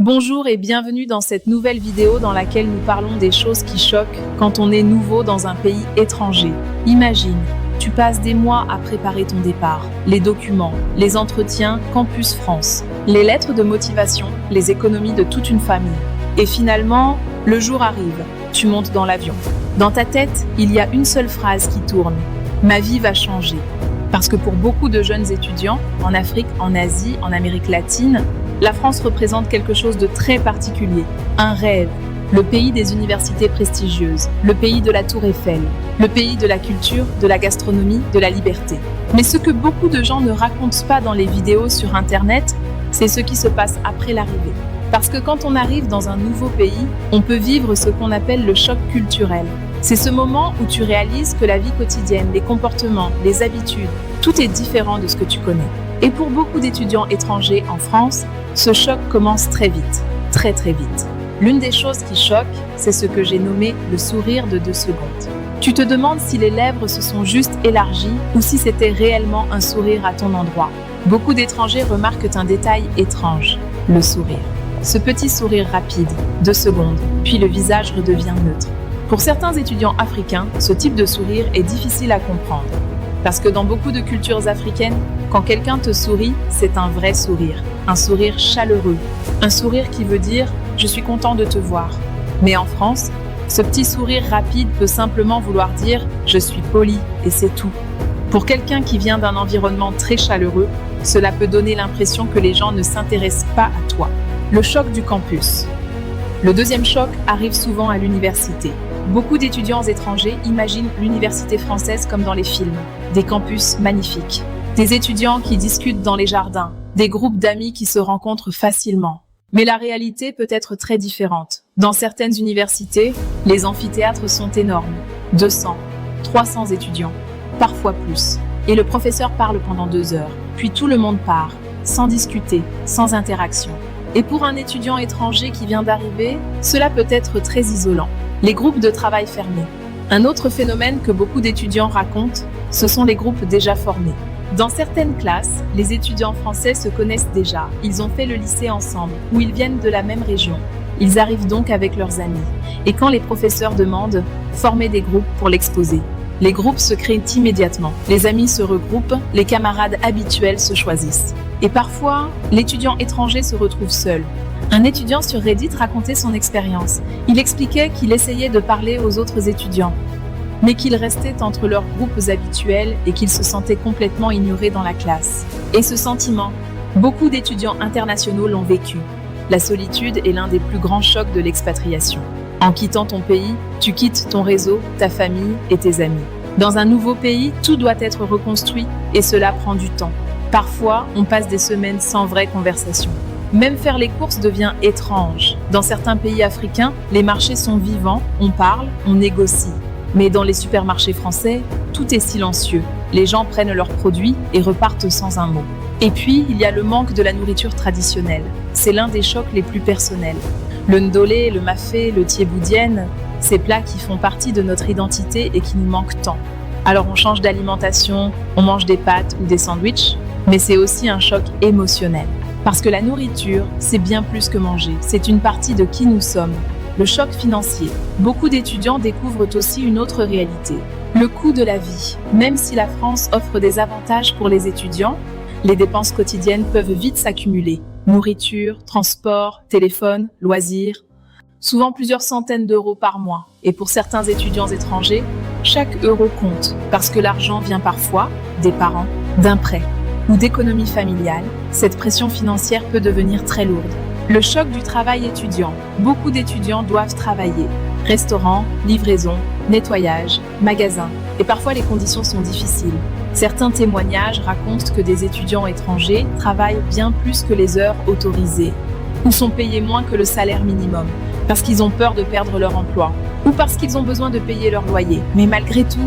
Bonjour et bienvenue dans cette nouvelle vidéo dans laquelle nous parlons des choses qui choquent quand on est nouveau dans un pays étranger. Imagine, tu passes des mois à préparer ton départ, les documents, les entretiens, Campus France, les lettres de motivation, les économies de toute une famille. Et finalement, le jour arrive, tu montes dans l'avion. Dans ta tête, il y a une seule phrase qui tourne. Ma vie va changer. Parce que pour beaucoup de jeunes étudiants, en Afrique, en Asie, en Amérique latine, la France représente quelque chose de très particulier, un rêve, le pays des universités prestigieuses, le pays de la Tour Eiffel, le pays de la culture, de la gastronomie, de la liberté. Mais ce que beaucoup de gens ne racontent pas dans les vidéos sur Internet, c'est ce qui se passe après l'arrivée. Parce que quand on arrive dans un nouveau pays, on peut vivre ce qu'on appelle le choc culturel. C'est ce moment où tu réalises que la vie quotidienne, les comportements, les habitudes, tout est différent de ce que tu connais. Et pour beaucoup d'étudiants étrangers en France, ce choc commence très vite, très vite. L'une des choses qui choque, c'est ce que j'ai nommé le sourire de 2 secondes. Tu te demandes si les lèvres se sont juste élargies ou si c'était réellement un sourire à ton endroit. Beaucoup d'étrangers remarquent un détail étrange, le sourire. Ce petit sourire rapide, 2 secondes, puis le visage redevient neutre. Pour certains étudiants africains, ce type de sourire est difficile à comprendre. Parce que dans beaucoup de cultures africaines, quand quelqu'un te sourit, c'est un vrai sourire, un sourire chaleureux, un sourire qui veut dire « je suis content de te voir ». Mais en France, ce petit sourire rapide peut simplement vouloir dire « je suis poli » et c'est tout. Pour quelqu'un qui vient d'un environnement très chaleureux, cela peut donner l'impression que les gens ne s'intéressent pas à toi. Le choc du campus. Le deuxième choc arrive souvent à l'université. Beaucoup d'étudiants étrangers imaginent l'université française comme dans les films, des campus magnifiques, des étudiants qui discutent dans les jardins, des groupes d'amis qui se rencontrent facilement. Mais la réalité peut être très différente. Dans certaines universités, les amphithéâtres sont énormes, 200, 300 étudiants, parfois plus. Et le professeur parle pendant 2 heures, puis tout le monde part, sans discuter, sans interaction. Et pour un étudiant étranger qui vient d'arriver, cela peut être très isolant. Les groupes de travail fermés. Un autre phénomène que beaucoup d'étudiants racontent, ce sont les groupes déjà formés. Dans certaines classes, les étudiants français se connaissent déjà. Ils ont fait le lycée ensemble, ou ils viennent de la même région. Ils arrivent donc avec leurs amis. Et quand les professeurs demandent, formez des groupes pour l'exposer. Les groupes se créent immédiatement. Les amis se regroupent, les camarades habituels se choisissent. Et parfois, l'étudiant étranger se retrouve seul. Un étudiant sur Reddit racontait son expérience. Il expliquait qu'il essayait de parler aux autres étudiants, mais qu'il restait entre leurs groupes habituels et qu'il se sentait complètement ignoré dans la classe. Et ce sentiment, beaucoup d'étudiants internationaux l'ont vécu. La solitude est l'un des plus grands chocs de l'expatriation. En quittant ton pays, tu quittes ton réseau, ta famille et tes amis. Dans un nouveau pays, tout doit être reconstruit et cela prend du temps. Parfois, on passe des semaines sans vraie conversation. Même faire les courses devient étrange. Dans certains pays africains, les marchés sont vivants, on parle, on négocie. Mais dans les supermarchés français, tout est silencieux. Les gens prennent leurs produits et repartent sans un mot. Et puis, il y a le manque de la nourriture traditionnelle. C'est l'un des chocs les plus personnels. Le ndolé, le mafé, le thieboudienne, ces plats qui font partie de notre identité et qui nous manquent tant. Alors on change d'alimentation, on mange des pâtes ou des sandwichs, mais c'est aussi un choc émotionnel. Parce que la nourriture, c'est bien plus que manger, c'est une partie de qui nous sommes. Le choc financier. Beaucoup d'étudiants découvrent aussi une autre réalité. Le coût de la vie. Même si la France offre des avantages pour les étudiants, les dépenses quotidiennes peuvent vite s'accumuler. Nourriture, transport, téléphone, loisirs. Souvent plusieurs centaines d'euros par mois. Et pour certains étudiants étrangers, chaque euro compte. Parce que l'argent vient parfois des parents, d'un prêt ou d'économie familiale, cette pression financière peut devenir très lourde. Le choc du travail étudiant. Beaucoup d'étudiants doivent travailler. Restaurant, livraison, nettoyage, magasin. Et parfois les conditions sont difficiles. Certains témoignages racontent que des étudiants étrangers travaillent bien plus que les heures autorisées ou sont payés moins que le salaire minimum parce qu'ils ont peur de perdre leur emploi ou parce qu'ils ont besoin de payer leur loyer. Mais malgré tout,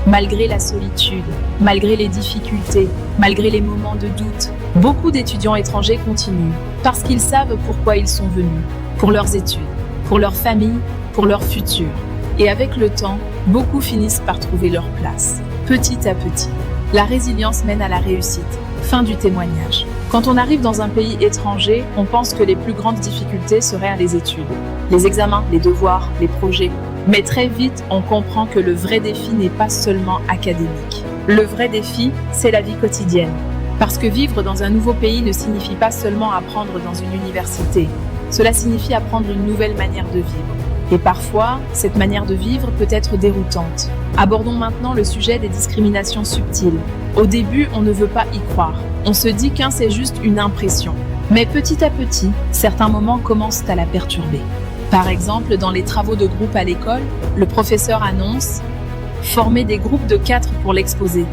malgré la solitude, malgré les difficultés, malgré les moments de doute, beaucoup d'étudiants étrangers continuent parce qu'ils savent pourquoi ils sont venus, pour leurs études, pour leur famille, pour leur futur. Et avec le temps, beaucoup finissent par trouver leur place, petit à petit. La résilience mène à la réussite. Fin du témoignage. Quand on arrive dans un pays étranger, on pense que les plus grandes difficultés seraient les études, les examens, les devoirs, les projets. Mais très vite, on comprend que le vrai défi n'est pas seulement académique. Le vrai défi, c'est la vie quotidienne. Parce que vivre dans un nouveau pays ne signifie pas seulement apprendre dans une université. Cela signifie apprendre une nouvelle manière de vivre. Et parfois, cette manière de vivre peut être déroutante. Abordons maintenant le sujet des discriminations subtiles. Au début, on ne veut pas y croire. On se dit qu'un c'est juste une impression. Mais petit à petit, certains moments commencent à la perturber. Par exemple, dans les travaux de groupe à l'école, le professeur annonce « Former des groupes de 4 pour l'exposer ».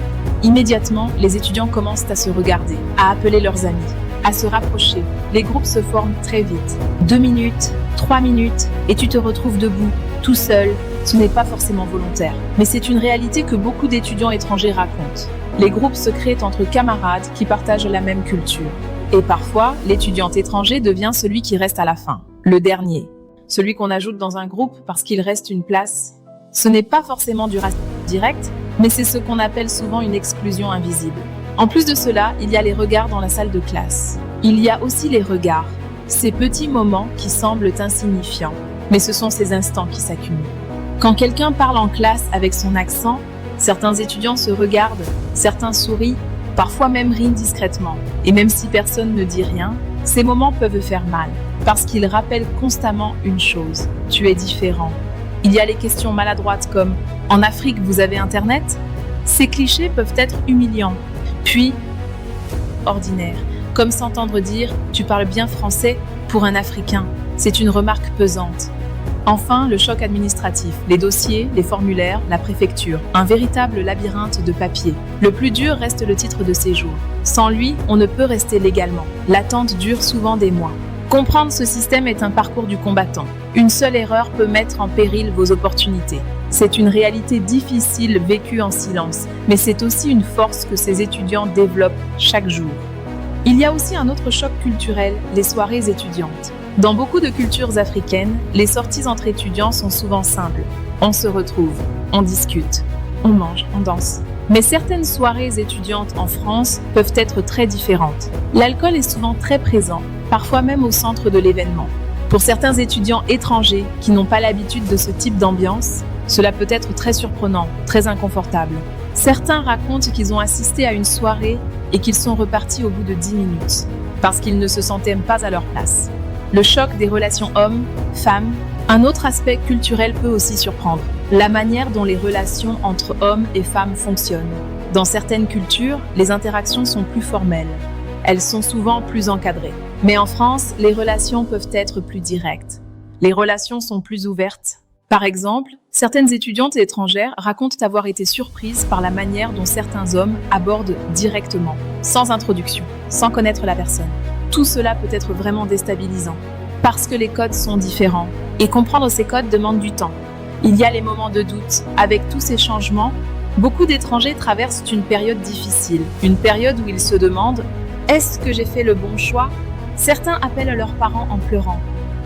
Immédiatement, les étudiants commencent à se regarder, à appeler leurs amis, à se rapprocher. Les groupes se forment très vite. 2 minutes, 3 minutes, et tu te retrouves debout, tout seul. Ce n'est pas forcément volontaire, mais c'est une réalité que beaucoup d'étudiants étrangers racontent. Les groupes se créent entre camarades qui partagent la même culture. Et parfois, l'étudiant étranger devient celui qui reste à la fin, le dernier. Celui qu'on ajoute dans un groupe parce qu'il reste une place. Ce n'est pas forcément du racisme direct, mais c'est ce qu'on appelle souvent une exclusion invisible. En plus de cela, il y a les regards dans la salle de classe. Il y a aussi les regards, ces petits moments qui semblent insignifiants, mais ce sont ces instants qui s'accumulent. Quand quelqu'un parle en classe avec son accent, certains étudiants se regardent, certains sourient, parfois même rient discrètement. Et même si personne ne dit rien, ces moments peuvent faire mal, parce qu'ils rappellent constamment une chose, tu es différent. Il y a les questions maladroites comme « En Afrique, vous avez Internet ?» Ces clichés peuvent être humiliants. Puis, ordinaire, comme s'entendre dire « Tu parles bien français » pour un Africain. C'est une remarque pesante. Enfin, le choc administratif, les dossiers, les formulaires, la préfecture, un véritable labyrinthe de papier. Le plus dur reste le titre de séjour. Sans lui, on ne peut rester légalement. L'attente dure souvent des mois. Comprendre ce système est un parcours du combattant. Une seule erreur peut mettre en péril vos opportunités. C'est une réalité difficile vécue en silence, mais c'est aussi une force que ces étudiants développent chaque jour. Il y a aussi un autre choc culturel, les soirées étudiantes. Dans beaucoup de cultures africaines, les sorties entre étudiants sont souvent simples. On se retrouve, on discute, on mange, on danse. Mais certaines soirées étudiantes en France peuvent être très différentes. L'alcool est souvent très présent, parfois même au centre de l'événement. Pour certains étudiants étrangers qui n'ont pas l'habitude de ce type d'ambiance, cela peut être très surprenant, très inconfortable. Certains racontent qu'ils ont assisté à une soirée et qu'ils sont repartis au bout de 10 minutes, parce qu'ils ne se sentaient pas à leur place. Le choc des relations hommes-femmes, un autre aspect culturel peut aussi surprendre. La manière dont les relations entre hommes et femmes fonctionnent. Dans certaines cultures, les interactions sont plus formelles. Elles sont souvent plus encadrées. Mais en France, les relations peuvent être plus directes. Les relations sont plus ouvertes. Par exemple, certaines étudiantes étrangères racontent avoir été surprises par la manière dont certains hommes abordent directement, sans introduction, sans connaître la personne. Tout cela peut être vraiment déstabilisant, parce que les codes sont différents. Et comprendre ces codes demande du temps. Il y a les moments de doute. Avec tous ces changements, beaucoup d'étrangers traversent une période difficile. Une période où ils se demandent « Est-ce que j'ai fait le bon choix ?» Certains appellent leurs parents en pleurant.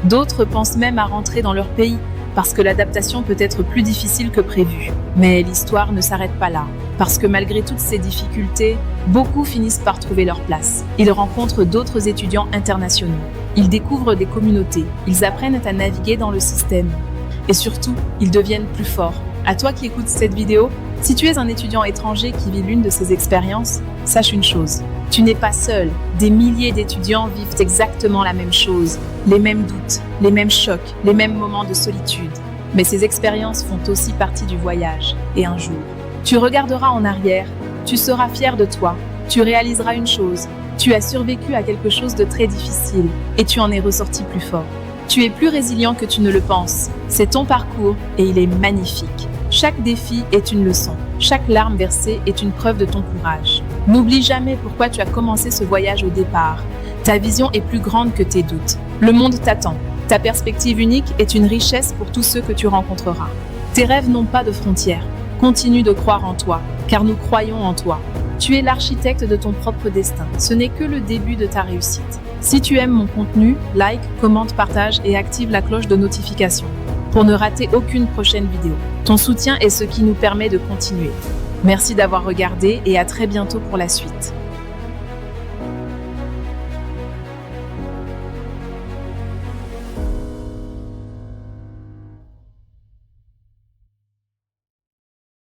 D'autres pensent même à rentrer dans leur pays, parce que l'adaptation peut être plus difficile que prévu. Mais l'histoire ne s'arrête pas là, parce que malgré toutes ces difficultés, beaucoup finissent par trouver leur place. Ils rencontrent d'autres étudiants internationaux. Ils découvrent des communautés. Ils apprennent à naviguer dans le système. Et surtout, ils deviennent plus forts. À toi qui écoutes cette vidéo, si tu es un étudiant étranger qui vit l'une de ces expériences, sache une chose. Tu n'es pas seul. Des milliers d'étudiants vivent exactement la même chose. Les mêmes doutes, les mêmes chocs, les mêmes moments de solitude. Mais ces expériences font aussi partie du voyage. Et un jour, tu regarderas en arrière, tu seras fier de toi, tu réaliseras une chose. Tu as survécu à quelque chose de très difficile et tu en es ressorti plus fort. Tu es plus résilient que tu ne le penses. C'est ton parcours et il est magnifique. Chaque défi est une leçon. Chaque larme versée est une preuve de ton courage. N'oublie jamais pourquoi tu as commencé ce voyage au départ. Ta vision est plus grande que tes doutes. Le monde t'attend. Ta perspective unique est une richesse pour tous ceux que tu rencontreras. Tes rêves n'ont pas de frontières. Continue de croire en toi, car nous croyons en toi. Tu es l'architecte de ton propre destin. Ce n'est que le début de ta réussite. Si tu aimes mon contenu, like, commente, partage et active la cloche de notification pour ne rater aucune prochaine vidéo. Ton soutien est ce qui nous permet de continuer. Merci d'avoir regardé et à très bientôt pour la suite.